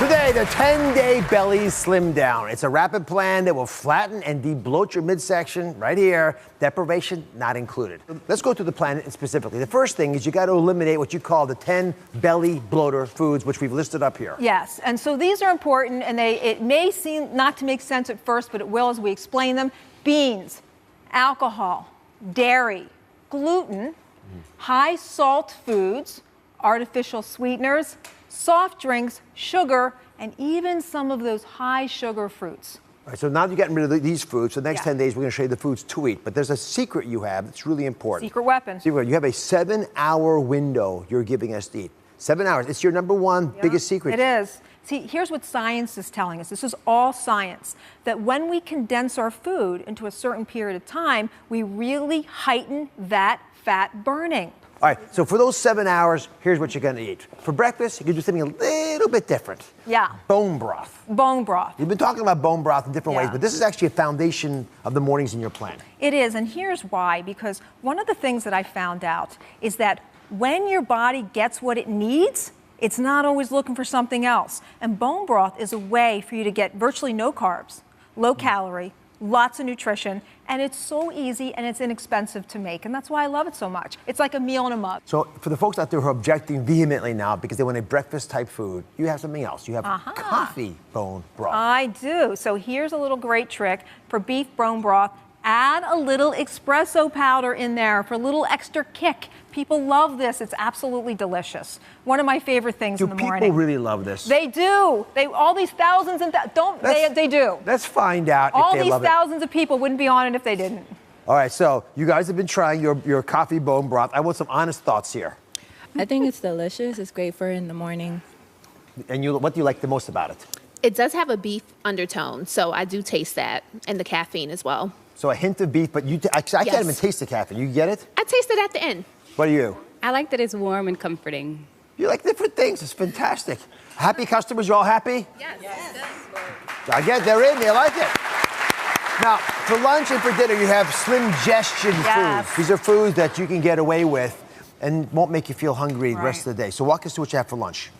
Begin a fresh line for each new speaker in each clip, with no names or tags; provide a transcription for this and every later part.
Today, the 10-day belly slim down. It's a rapid plan that will flatten and de-bloat your midsection right here. Deprivation not included. Let's go through the plan specifically. The first thing is you got to eliminate what you call the 10 belly bloater foods, which we've listed up here.
Yes, and so these are important, and it may seem not to make sense at first, but it will as we explain them. Beans, alcohol, dairy, gluten, high salt foods, artificial sweeteners, soft drinks, sugar, and even some of those high sugar fruits.
All right, so now you're getting rid of these foods. For the next 10 days, we're going to show you the foods to eat. But there's a secret you have that's really important.
Secret weapon.
You have a 7-hour window you're giving us to eat. 7 hours. It's your number one biggest secret.
It is. See, here's what science is telling us. This is all science. That when we condense our food into a certain period of time, we really heighten that fat burning.
All right, so for those 7 hours, here's what you're going to eat. For breakfast, you can do something a little bit different.
Yeah.
Bone broth.
Bone broth.
You've been talking about bone broth in different ways, but this is actually a foundation of the mornings in your plan.
It is, and here's why. Because one of the things that I found out is that when your body gets what it needs, it's not always looking for something else. And bone broth is a way for you to get virtually no carbs, low calorie, lots of nutrition, and it's so easy and it's inexpensive to make, and that's why I love it so much. It's like a meal in a mug.
So for the folks out there who are objecting vehemently now because they want a breakfast type food, you have something else. You have coffee bone broth.
I do. So here's a little great trick for beef bone broth. Add a little espresso powder in there for a little extra kick. People love this. It's absolutely delicious. One of my favorite things in the morning.
Do people really love this?
They do. All these thousands and they do.
Let's find out if they love it.
All these thousands of people wouldn't be on it if they didn't.
All right, so you guys have been trying your coffee bone broth. I want some honest thoughts here.
I think it's delicious. It's great for in the morning.
And what do you like the most about it?
It does have a beef undertone, so I do taste that, and the caffeine as well.
So a hint of beef, but I can't even taste the caffeine. You get it?
I taste it at the end.
What do you?
I like that it's warm and comforting.
You like different things. It's fantastic. Happy customers? You all happy?
Yes.
I get they're in. They like it. Now, for lunch and for dinner, you have slim-gestion foods. These are foods that you can get away with and won't make you feel hungry the rest of the day. So walk us through what you have for lunch.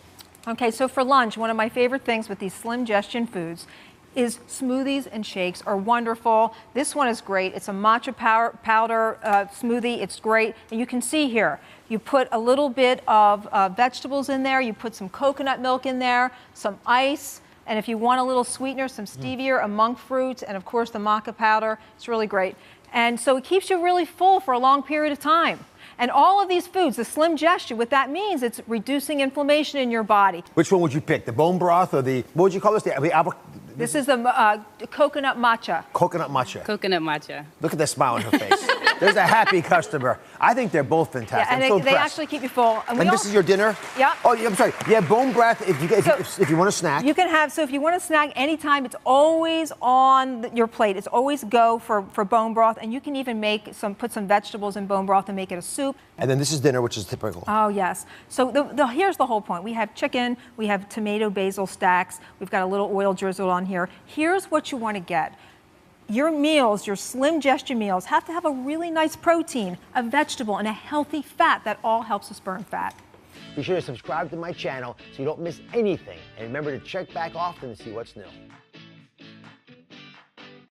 Okay, so for lunch, one of my favorite things with these slim-gestion foods is smoothies and shakes are wonderful. This one is great. It's a matcha powder smoothie. It's great. And you can see here, you put a little bit of vegetables in there. You put some coconut milk in there, some ice, and if you want a little sweetener, some stevia, a monk fruit, and of course the maca powder. It's really great. And so it keeps you really full for a long period of time. And all of these foods, the slim-gestion, what that means, it's reducing inflammation in your body.
Which one would you pick? The bone broth or what would you call this?
This is the coconut matcha.
Coconut matcha.
Coconut matcha.
Look at the smile on her face. There's a happy customer. I think they're both fantastic.
Yeah, and they actually keep you full.
And this is your dinner?
Yeah.
Oh, I'm sorry. You have bone broth if you want a snack.
You can have, so if you want a snack anytime, it's always on your plate. It's always go for bone broth, and you can even put some vegetables in bone broth and make it a soup.
And then this is dinner, which is typical.
Oh, yes. So here's the whole point. We have chicken, we have tomato basil stacks, we've got a little oil drizzle on here. Here's what you want to get. Your meals, your slim-gestion meals, have to have a really nice protein, a vegetable, and a healthy fat. That all helps us burn fat.
Be sure to subscribe to my channel so you don't miss anything. And remember to check back often to see what's new.